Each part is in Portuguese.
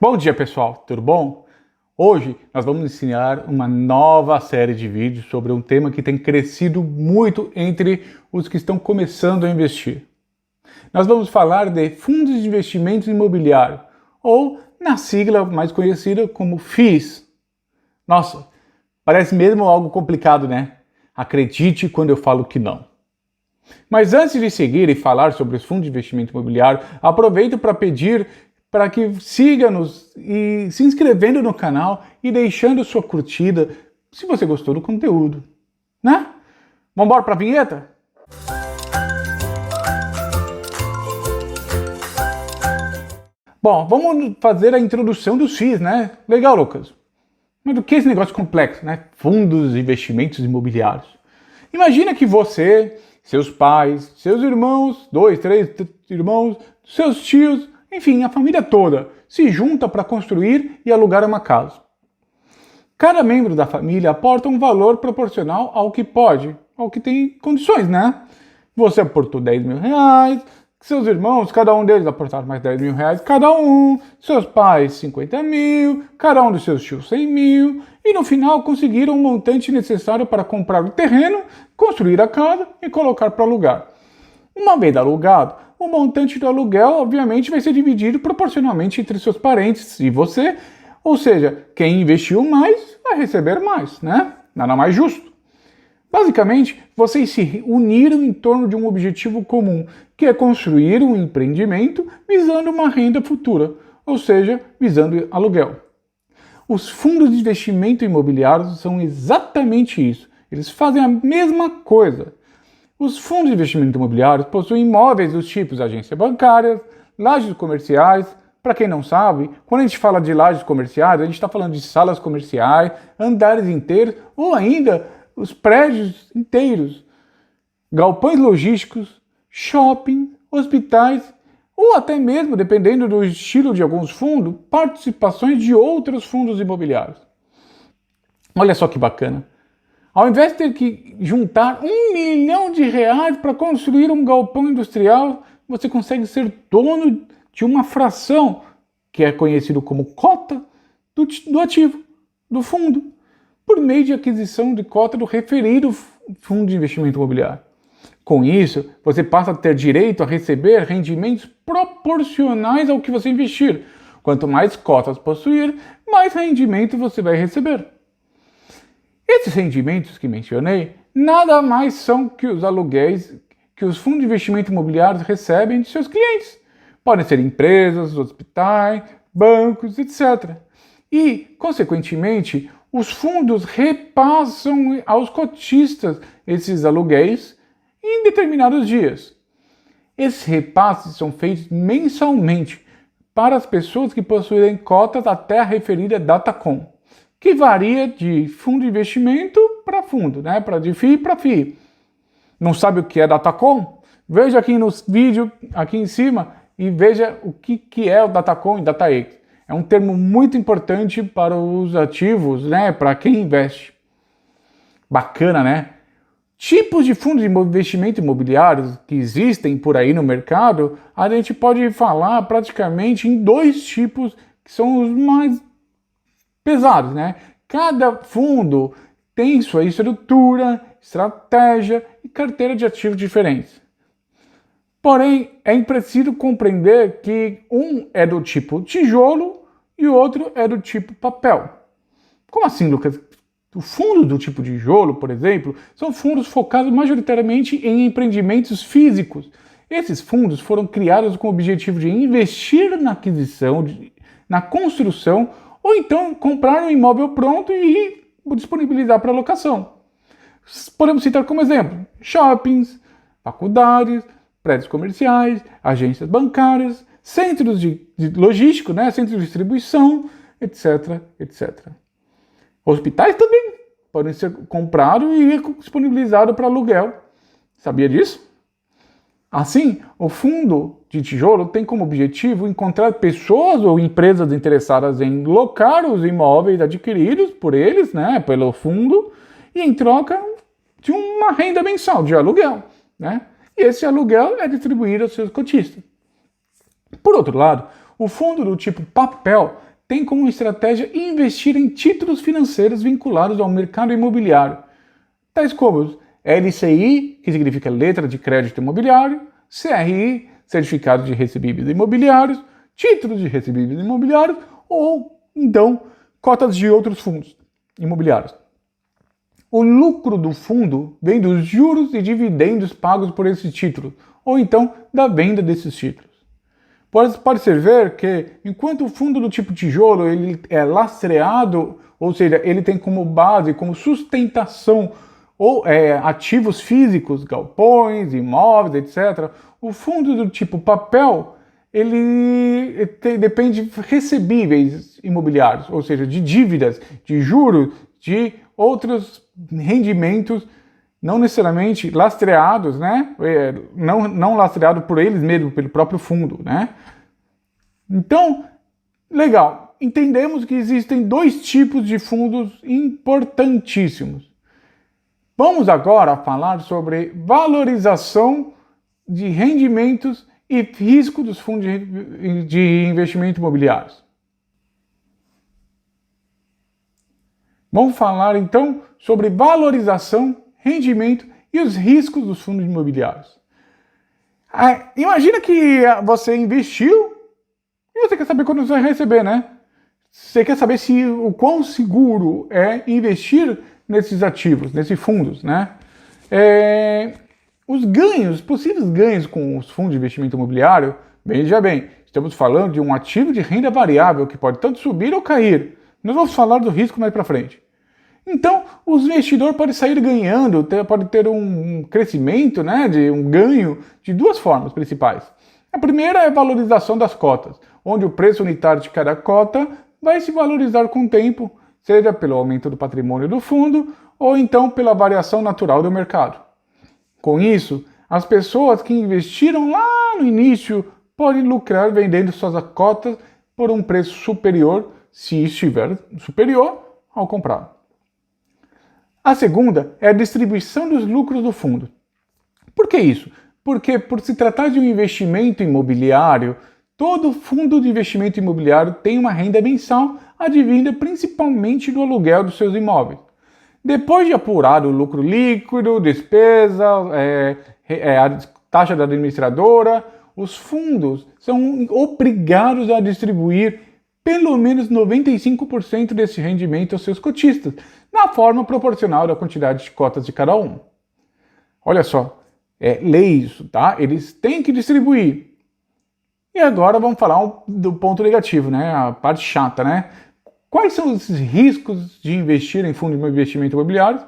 Bom dia, pessoal, tudo bom? Hoje nós vamos ensinar uma nova série de vídeos sobre um tema que tem crescido muito entre os que estão começando a investir. Nós vamos falar de fundos de investimentos imobiliário, ou na sigla mais conhecida como FIIs. Nossa, parece mesmo algo complicado, né? Acredite quando eu falo que não. Mas antes de seguir e falar sobre os fundos de investimento imobiliário, aproveito para pedir para que siga-nos e se inscrevendo no canal e deixando sua curtida se você gostou do conteúdo, né? Vamos embora para a vinheta? Bom, vamos fazer a introdução dos FIIs, né? Legal, Lucas. Mas o que é esse negócio complexo, né? Fundos de investimentos imobiliários. Imagina que você, seus pais, seus irmãos, 2, 3 irmãos, seus tios, enfim, a família toda se junta para construir e alugar uma casa. Cada membro da família aporta um valor proporcional ao que pode, ao que tem condições, né? Você aportou 10 mil reais, seus irmãos, cada um deles aportaram mais 10 mil reais cada um, seus pais 50 mil, cada um dos seus tios 100 mil, e no final conseguiram o montante necessário para comprar o terreno, construir a casa e colocar para alugar. Uma vez alugado, o montante do aluguel, obviamente, vai ser dividido proporcionalmente entre seus parentes e você, ou seja, quem investiu mais vai receber mais, né? Nada mais justo. Basicamente, vocês se uniram em torno de um objetivo comum, que é construir um empreendimento visando uma renda futura, ou seja, visando aluguel. Os fundos de investimento imobiliário são exatamente isso. Eles fazem a mesma coisa. Os fundos de investimento imobiliário possuem imóveis dos tipos agências bancárias, lajes comerciais. Para quem não sabe, quando a gente fala de lajes comerciais, a gente está falando de salas comerciais, andares inteiros ou ainda os prédios inteiros, galpões logísticos, shopping, hospitais ou até mesmo, dependendo do estilo de alguns fundos, participações de outros fundos imobiliários. Olha só que bacana. Ao invés de ter que juntar R$1 milhão para construir um galpão industrial, você consegue ser dono de uma fração, que é conhecido como cota, do ativo, do fundo, por meio de aquisição de cota do referido fundo de investimento imobiliário. Com isso, você passa a ter direito a receber rendimentos proporcionais ao que você investir. Quanto mais cotas possuir, mais rendimento você vai receber. Esses rendimentos que mencionei nada mais são que os aluguéis que os fundos de investimento imobiliários recebem de seus clientes. Podem ser empresas, hospitais, bancos, etc. E, consequentemente, os fundos repassam aos cotistas esses aluguéis em determinados dias. Esses repasses são feitos mensalmente para as pessoas que possuírem cotas até a referida DataCom, que varia de fundo de investimento para fundo, né? De FII para FII. Não sabe o que é DataCom? Veja aqui no vídeo, aqui em cima, e veja o que é o DataCom e DataX. É um termo muito importante para os ativos, né? Para quem investe. Bacana, né? Tipos de fundos de investimento imobiliários que existem por aí no mercado, a gente pode falar praticamente em dois tipos que são os mais pesados, né? Cada fundo tem sua estrutura, estratégia e carteira de ativos diferentes. Porém, é preciso compreender que um é do tipo tijolo e o outro é do tipo papel. Como assim, Lucas? O fundo do tipo tijolo, por exemplo, são fundos focados majoritariamente em empreendimentos físicos. Esses fundos foram criados com o objetivo de investir na aquisição, na construção, ou então comprar um imóvel pronto e disponibilizar para locação. Podemos citar como exemplo shoppings, faculdades, prédios comerciais, agências bancárias, centros de logísticos, né, centros de distribuição, etc, etc. Hospitais também podem ser comprados e disponibilizados para aluguel. Sabia disso? Assim, o fundo de tijolo tem como objetivo encontrar pessoas ou empresas interessadas em locar os imóveis adquiridos por eles, né, pelo fundo, e em troca de uma renda mensal de aluguel, né? E esse aluguel é distribuído aos seus cotistas. Por outro lado, o fundo do tipo papel tem como estratégia investir em títulos financeiros vinculados ao mercado imobiliário, tais como LCI, que significa Letra de Crédito Imobiliário, CRI, Certificado de Recebíveis Imobiliários, títulos de recebíveis imobiliários ou, então, cotas de outros fundos imobiliários. O lucro do fundo vem dos juros e dividendos pagos por esses títulos, ou então da venda desses títulos. Pode-se ver que, enquanto o fundo do tipo tijolo ele é lastreado, ou seja, ele tem como base, como sustentação, ou ativos físicos, galpões, imóveis, etc., o fundo do tipo papel ele depende de recebíveis imobiliários, ou seja, de dívidas, de juros, de outros rendimentos, não necessariamente lastreados, né? Não lastreados por eles mesmos, pelo próprio fundo, né? Então, legal, entendemos que existem dois tipos de fundos importantíssimos. Vamos agora falar sobre valorização de rendimentos e risco dos fundos de investimento imobiliários. Vamos falar então sobre valorização, rendimento e os riscos dos fundos imobiliários. Imagina que você investiu e você quer saber quando você vai receber, né? Você quer saber o quão seguro é investir nesses ativos, nesses fundos, né? Os possíveis ganhos com os fundos de investimento imobiliário, veja bem, estamos falando de um ativo de renda variável que pode tanto subir ou cair. Nós vamos falar do risco mais para frente. Então, o investidor pode sair ganhando, pode ter um crescimento, né, de um ganho de duas formas principais. A primeira é a valorização das cotas, onde o preço unitário de cada cota vai se valorizar com o tempo, seja pelo aumento do patrimônio do fundo ou então pela variação natural do mercado. Com isso, as pessoas que investiram lá no início podem lucrar vendendo suas cotas por um preço superior, se estiver superior ao comprado. A segunda é a distribuição dos lucros do fundo. Por que isso? Porque, por se tratar de um investimento imobiliário, todo fundo de investimento imobiliário tem uma renda mensal advinda principalmente do aluguel dos seus imóveis. Depois de apurado o lucro líquido, despesa, a taxa da administradora, os fundos são obrigados a distribuir pelo menos 95% desse rendimento aos seus cotistas, na forma proporcional da quantidade de cotas de cada um. Olha só, lei isso, tá? Eles têm que distribuir. E agora vamos falar do ponto negativo, né? A parte chata, né? Quais são os riscos de investir em fundos de investimento imobiliário?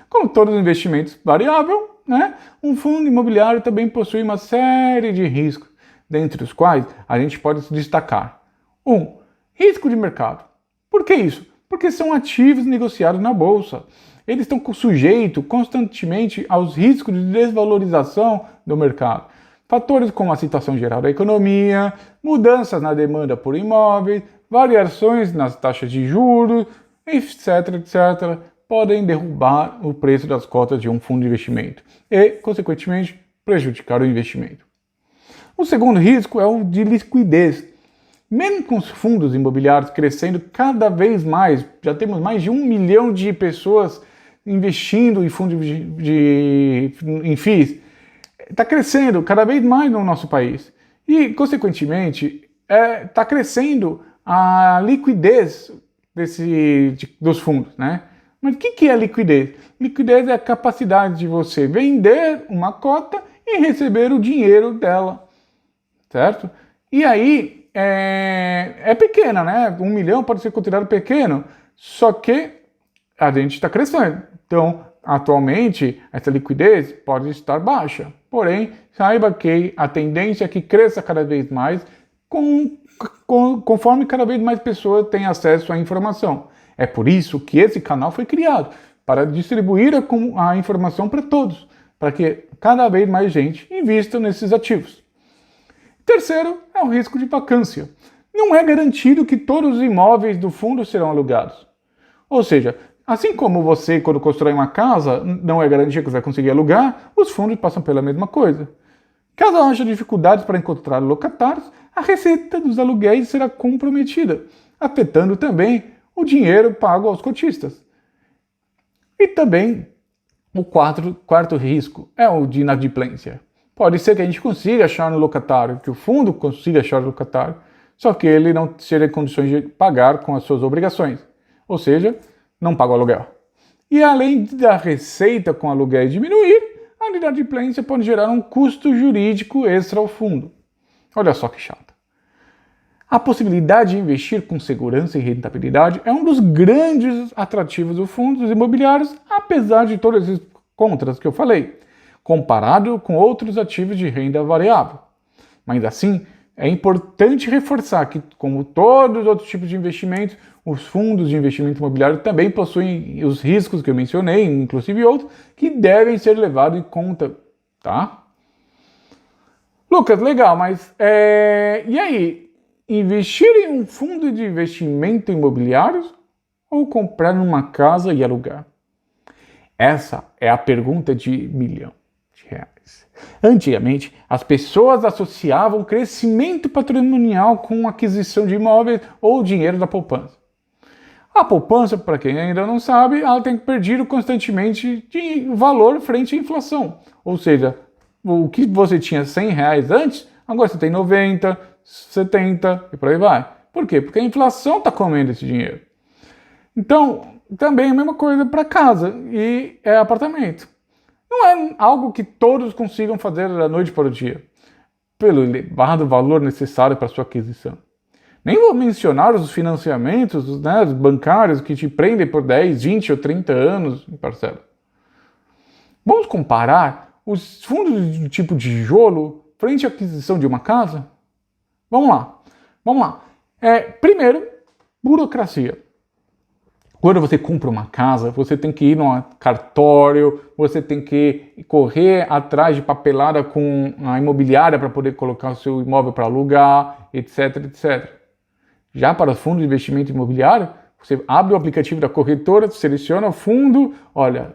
Como todos os investimentos variáveis, né? Um fundo imobiliário também possui uma série de riscos, dentre os quais a gente pode se destacar. 1. Risco de mercado. Por que isso? Porque são ativos negociados na bolsa. Eles estão sujeitos constantemente aos riscos de desvalorização do mercado. Fatores como a situação geral da economia, mudanças na demanda por imóveis, variações nas taxas de juros, etc., podem derrubar o preço das cotas de um fundo de investimento e, consequentemente, prejudicar o investimento. O segundo risco é o de liquidez. Mesmo com os fundos imobiliários crescendo cada vez mais, já temos mais de 1 milhão de pessoas investindo em fundos em FIIs, está crescendo cada vez mais no nosso país. E, consequentemente, está crescendo a liquidez dos fundos, né? Mas o que é liquidez? Liquidez é a capacidade de você vender uma cota e receber o dinheiro dela, certo? E aí, é pequena, né? 1 milhão pode ser considerado pequeno, só que a gente está crescendo. Então, atualmente, essa liquidez pode estar baixa. Porém, saiba que a tendência é que cresça cada vez mais conforme cada vez mais pessoas têm acesso à informação. É por isso que esse canal foi criado, para distribuir a informação para todos, para que cada vez mais gente invista nesses ativos. Terceiro é o risco de vacância. Não é garantido que todos os imóveis do fundo serão alugados. Ou seja, assim como você, quando constrói uma casa, não é garantia que você vai conseguir alugar, os fundos passam pela mesma coisa. Caso haja dificuldades para encontrar locatários, a receita dos aluguéis será comprometida. afetando também o dinheiro pago aos cotistas. E também o quarto risco é o de inadimplência. Pode ser que a gente consiga achar no locatário, que o fundo consiga achar no locatário, só que ele não esteja em condições de pagar com as suas obrigações, ou seja, não paga o aluguel. E além da receita com aluguel diminuir, a inadimplência pode gerar um custo jurídico extra ao fundo. Olha só que chato. A possibilidade de investir com segurança e rentabilidade é um dos grandes atrativos dos fundos imobiliários, apesar de todas as contras que eu falei, comparado com outros ativos de renda variável. Mas assim, é importante reforçar que, como todos os outros tipos de investimentos, os fundos de investimento imobiliário também possuem os riscos que eu mencionei, inclusive outros, que devem ser levados em conta, tá? Lucas, legal, mas e aí? Investir em um fundo de investimento imobiliário ou comprar uma casa e alugar? Essa é a pergunta de R$ 1.000.000. Antigamente, as pessoas associavam crescimento patrimonial com aquisição de imóveis ou dinheiro da poupança. A poupança, para quem ainda não sabe, ela tem perdido constantemente de valor frente à inflação. Ou seja, o que você tinha R$100 antes, agora você tem 90, 70 e por aí vai. Por quê? Porque a inflação está comendo esse dinheiro. Então, também é a mesma coisa para casa e apartamento. Não é algo que todos consigam fazer da noite para o dia, pelo elevado valor necessário para sua aquisição. Nem vou mencionar os financiamentos, né, bancários que te prendem por 10, 20 ou 30 anos em parcela. Vamos comparar os fundos do tipo tijolo frente à aquisição de uma casa? Vamos lá. Primeiro, burocracia. Quando você compra uma casa, você tem que ir no cartório, você tem que correr atrás de papelada com a imobiliária para poder colocar o seu imóvel para alugar, etc, etc. Já para os fundos de investimento imobiliário, você abre o aplicativo da corretora, seleciona o fundo, olha,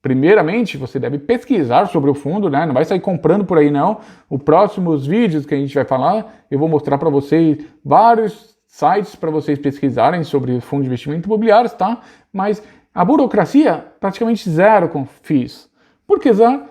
primeiramente você deve pesquisar sobre o fundo, né? Não vai sair comprando por aí não. Os próximos vídeos que a gente vai falar, eu vou mostrar para vocês vários sites para vocês pesquisarem sobre fundos de investimento imobiliários, tá? Mas a burocracia, praticamente zero com FIIs. Por que zero?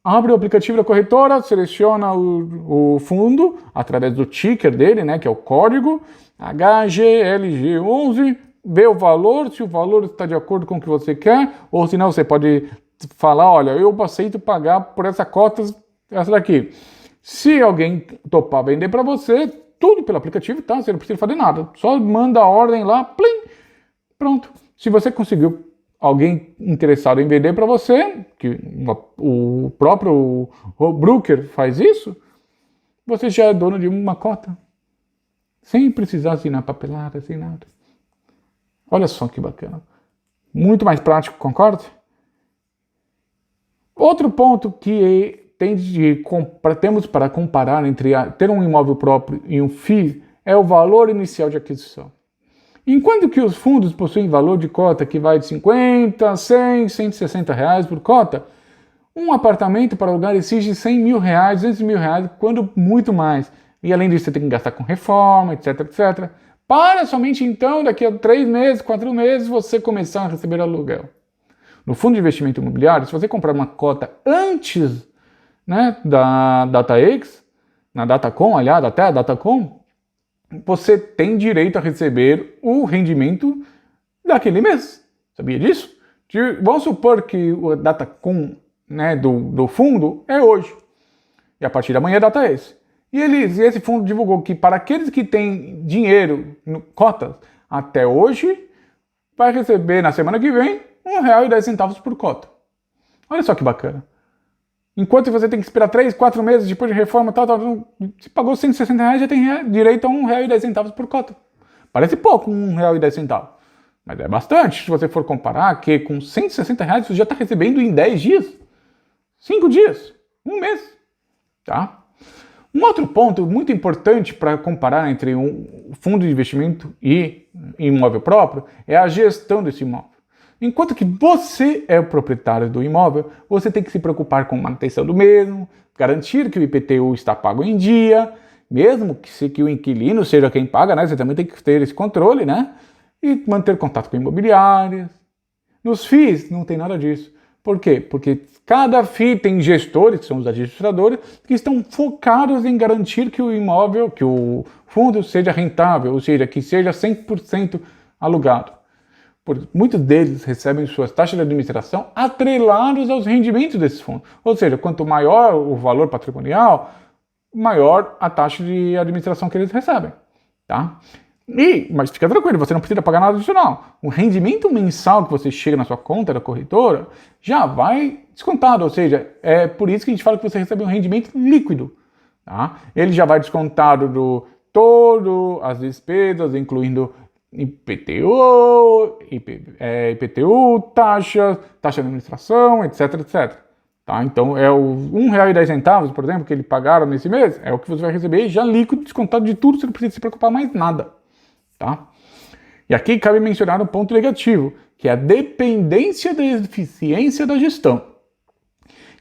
Abre o aplicativo da corretora, seleciona o fundo através do ticker dele, né, que é o código HGLG11, vê o valor, se o valor está de acordo com o que você quer, ou se não, você pode falar, olha, eu aceito pagar por essa cota, essa daqui. Se alguém topar vender para você, tudo pelo aplicativo, tá? Você não precisa fazer nada. Só manda a ordem lá, plim, pronto. Se você conseguiu alguém interessado em vender para você, que o próprio broker faz isso, você já é dono de uma cota. Sem precisar assinar papelada, sem nada. Olha só que bacana. Muito mais prático, concorda? Outro ponto que temos para comparar entre ter um imóvel próprio e um FII é o valor inicial de aquisição. Enquanto que os fundos possuem valor de cota que vai de 50, 100, 160 reais por cota, um apartamento para alugar exige R$100.000, R$200.000, quando muito mais. E além disso, você tem que gastar com reforma, etc, etc. Para somente então, daqui a 3 meses, 4 meses, você começar a receber aluguel. No fundo de investimento imobiliário, se você comprar uma cota antes, né, da DataX, na Datacom, aliás, até a Datacom, você tem direito a receber o rendimento daquele mês. Sabia disso? Vamos supor que o Datacom, né, do fundo é hoje. E a partir da manhã é DataX. E esse fundo divulgou que para aqueles que têm dinheiro, cotas, até hoje, vai receber na semana que vem R$1,10 por cota. Olha só que bacana. Enquanto você tem que esperar 3, 4 meses depois de reforma, você pagou R$160, já tem direito a R$1,10 por cota. Parece pouco, R$1,10. Mas é bastante, se você for comparar, que com R$160 você já está recebendo em 10 dias, 5 dias, 1 mês. Tá? Um outro ponto muito importante para comparar entre um fundo de investimento e imóvel próprio é a gestão desse imóvel. Enquanto que você é o proprietário do imóvel, você tem que se preocupar com a manutenção do mesmo, garantir que o IPTU está pago em dia mesmo que o inquilino seja quem paga, né? Você também tem que ter esse controle, né? E manter contato com imobiliárias. Nos FIIs não tem nada disso. Por quê? Porque cada FII tem gestores, que são os administradores, que estão focados em garantir que o imóvel, que o fundo seja rentável, ou seja, que seja 100% alugado. Muitos deles recebem suas taxas de administração atrelados aos rendimentos desses fundos. Ou seja, quanto maior o valor patrimonial, maior a taxa de administração que eles recebem. Tá? Mas fica tranquilo, você não precisa pagar nada adicional. O rendimento mensal que você chega na sua conta da corretora já vai descontado, ou seja, é por isso que a gente fala que você recebe um rendimento líquido. Tá? Ele já vai descontado do todo as despesas, incluindo IPTU, taxa de administração, etc, etc. Tá? Então é o R$1,10, por exemplo, que eles pagaram nesse mês, é o que você vai receber já líquido, descontado de tudo, você não precisa se preocupar mais nada. Tá? E aqui cabe mencionar um ponto negativo, que é a dependência da eficiência da gestão.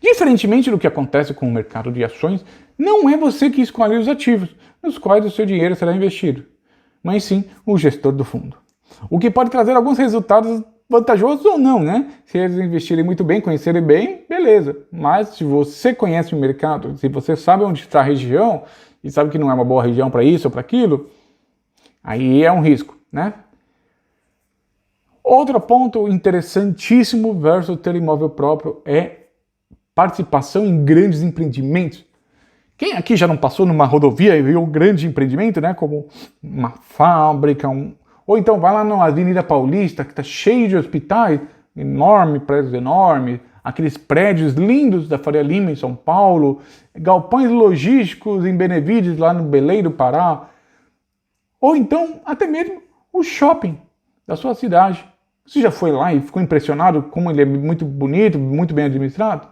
Diferentemente do que acontece com o mercado de ações, não é você que escolhe os ativos nos quais o seu dinheiro será investido, mas sim o gestor do fundo. O que pode trazer alguns resultados vantajosos ou não, né? Se eles investirem muito bem, conhecerem bem, beleza. Mas se você conhece o mercado, se você sabe onde está a região, e sabe que não é uma boa região para isso ou para aquilo, aí é um risco, né? Outro ponto interessantíssimo versus ter imóvel próprio é participação em grandes empreendimentos. Quem aqui já não passou numa rodovia e viu um grande empreendimento, né? Como uma fábrica, ou então vai lá na Avenida Paulista, que está cheio de hospitais, prédios enormes, aqueles prédios lindos da Faria Lima em São Paulo, galpões logísticos em Benevides, lá no Belém do Pará, ou então até mesmo o shopping da sua cidade. Você já foi lá e ficou impressionado como ele é muito bonito, muito bem administrado?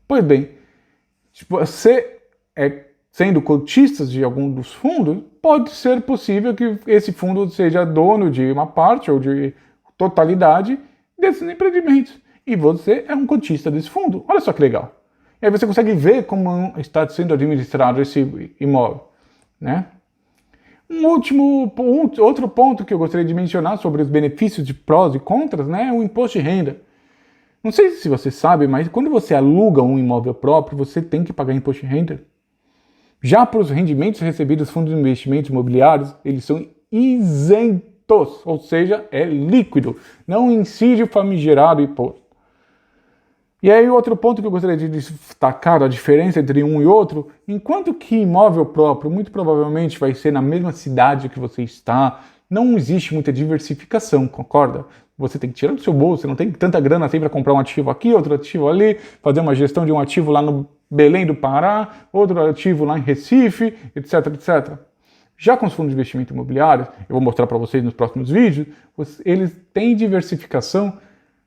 Pois bem, se você sendo cotistas de algum dos fundos, pode ser possível que esse fundo seja dono de uma parte ou de totalidade desses empreendimentos. E você é um cotista desse fundo. Olha só que legal. E aí você consegue ver como está sendo administrado esse imóvel, né? Outro ponto que eu gostaria de mencionar sobre os benefícios de prós e contras, né, é o imposto de renda. Não sei se você sabe, mas quando você aluga um imóvel próprio, você tem que pagar imposto de renda. Já para os rendimentos recebidos dos fundos de investimentos imobiliários, eles são isentos, ou seja, é líquido, não incide o famigerado imposto. E aí outro ponto que eu gostaria de destacar, a diferença entre um e outro, enquanto que imóvel próprio muito provavelmente vai ser na mesma cidade que você está, não existe muita diversificação, concorda? Você tem que tirar do seu bolso, você não tem tanta grana assim para comprar um ativo aqui, outro ativo ali, fazer uma gestão de um ativo lá no Belém do Pará, outro ativo lá em Recife, etc, etc. Já com os fundos de investimento imobiliário, eu vou mostrar para vocês nos próximos vídeos, eles têm diversificação.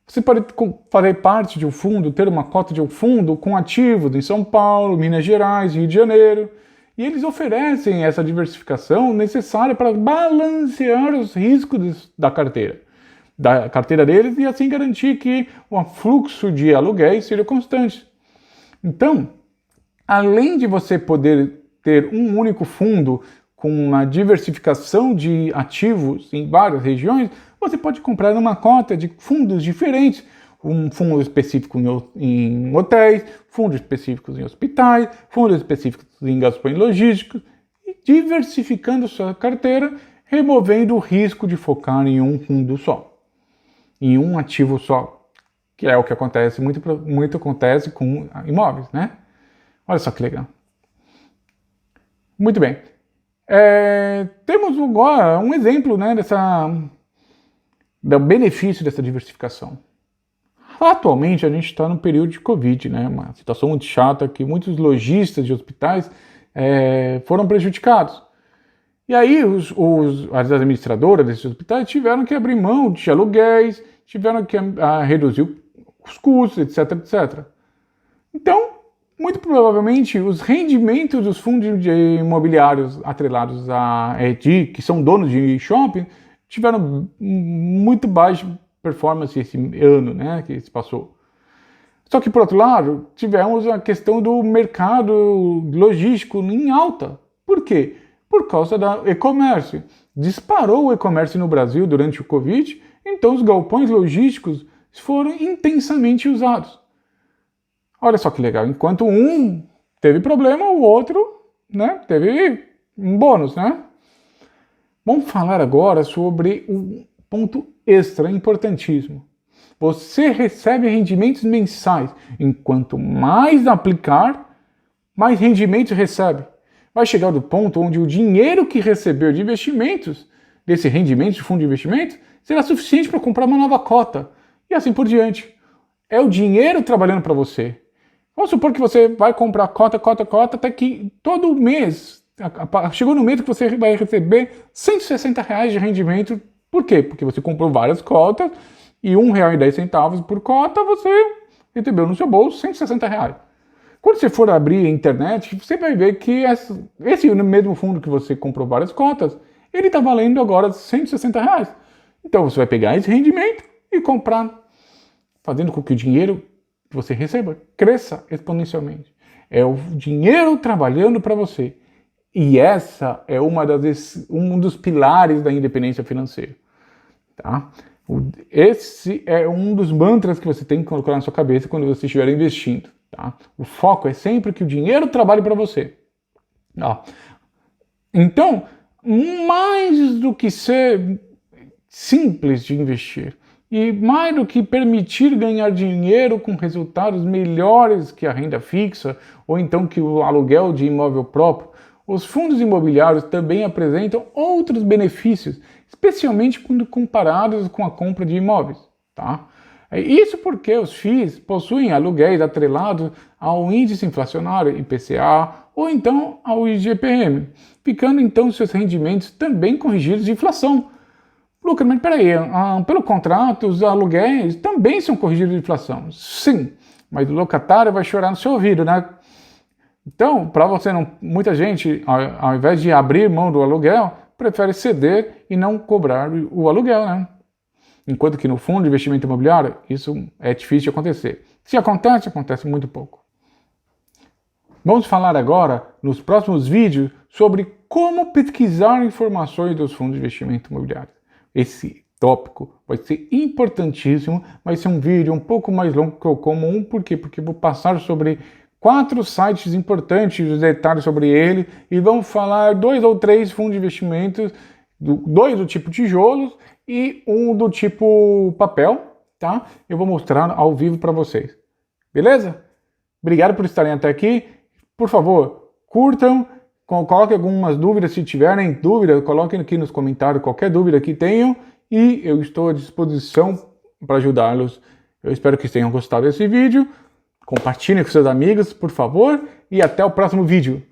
Você pode fazer parte de um fundo, ter uma cota de um fundo com ativos em São Paulo, Minas Gerais, Rio de Janeiro. E eles oferecem essa diversificação necessária para balancear os riscos da carteira deles e assim garantir que o fluxo de aluguéis seja constante. Então, além de você poder ter um único fundo com uma diversificação de ativos em várias regiões, você pode comprar uma cota de fundos diferentes, um fundo específico em hotéis, fundos específicos em hospitais, fundos específicos em galpões logísticos, e diversificando sua carteira, removendo o risco de focar em um fundo só, em um ativo só, que é o que acontece, muito acontece com imóveis, né? Olha só que legal. Muito bem. Temos agora um exemplo, né, do benefício dessa diversificação. Atualmente a gente está no período de Covid, né, uma situação muito chata que muitos lojistas de hospitais foram prejudicados. E aí as administradoras desses hospitais tiveram que abrir mão de aluguéis, tiveram que reduzir os custos, etc, etc. Então, muito provavelmente, os rendimentos dos fundos imobiliários atrelados à EDI, que são donos de shopping, tiveram muito baixa performance esse ano, né, que se passou. Só que, por outro lado, tivemos a questão do mercado logístico em alta, Por quê? Por causa da e-commerce. Disparou o e-commerce no Brasil durante o Covid, então os galpões logísticos foram intensamente usados. Olha só que legal, enquanto um teve problema, o outro, né, teve um bônus, né? Vamos falar agora sobre um ponto extra importantíssimo. Você recebe rendimentos mensais. Enquanto mais aplicar, mais rendimentos recebe. Vai chegar do ponto onde o dinheiro que recebeu de investimentos, desse rendimento de fundo de investimento, será suficiente para comprar uma nova cota. E assim por diante. É o dinheiro trabalhando para você. Vamos supor que você vai comprar cota, até que todo mês, chegou no mês que você vai receber R$160 de rendimento. Por quê? Porque você comprou várias cotas e R$1,10 por cota você recebeu no seu bolso R$160. Quando você for abrir a internet, você vai ver que esse mesmo fundo que você comprou várias cotas, ele está valendo agora R$160. Então você vai pegar esse rendimento e comprar, fazendo com que o dinheiro que você receba cresça exponencialmente. É o dinheiro trabalhando para você. E essa é um dos pilares da independência financeira. Tá? Esse é um dos mantras que você tem que colocar na sua cabeça quando você estiver investindo. Tá? O foco é sempre que o dinheiro trabalhe para você. Tá? Então, mais do que ser simples de investir e mais do que permitir ganhar dinheiro com resultados melhores que a renda fixa ou então que o aluguel de imóvel próprio, os fundos imobiliários também apresentam outros benefícios, especialmente quando comparados com a compra de imóveis. Tá? Isso porque os FIIs possuem aluguéis atrelados ao índice inflacionário IPCA ou então ao IGPM, ficando então seus rendimentos também corrigidos de inflação. Lucas, mas peraí, pelo contrato os aluguéis também são corrigidos de inflação. Sim, mas o locatário vai chorar no seu ouvido, né? Então, para você não, muita gente, ao invés de abrir mão do aluguel, prefere ceder e não cobrar o aluguel, né? Enquanto que no fundo de investimento imobiliário, isso é difícil de acontecer. Se acontece, acontece muito pouco. Vamos falar agora, nos próximos vídeos, sobre como pesquisar informações dos fundos de investimento imobiliário. Esse tópico vai ser importantíssimo, vai ser um vídeo um pouco mais longo que o comum, por quê? Porque eu vou passar sobre 4 sites importantes, os detalhes sobre ele, e vamos falar 2 ou 3 fundos de investimentos, 2 do tipo tijolos e um do tipo papel, tá? Eu vou mostrar ao vivo para vocês. Beleza? Obrigado por estarem até aqui. Por favor, curtam, coloquem algumas dúvidas, se tiverem dúvida, coloquem aqui nos comentários qualquer dúvida que tenham e eu estou à disposição para ajudá-los. Eu espero que tenham gostado desse vídeo. Compartilhem com seus amigos, por favor, e até o próximo vídeo.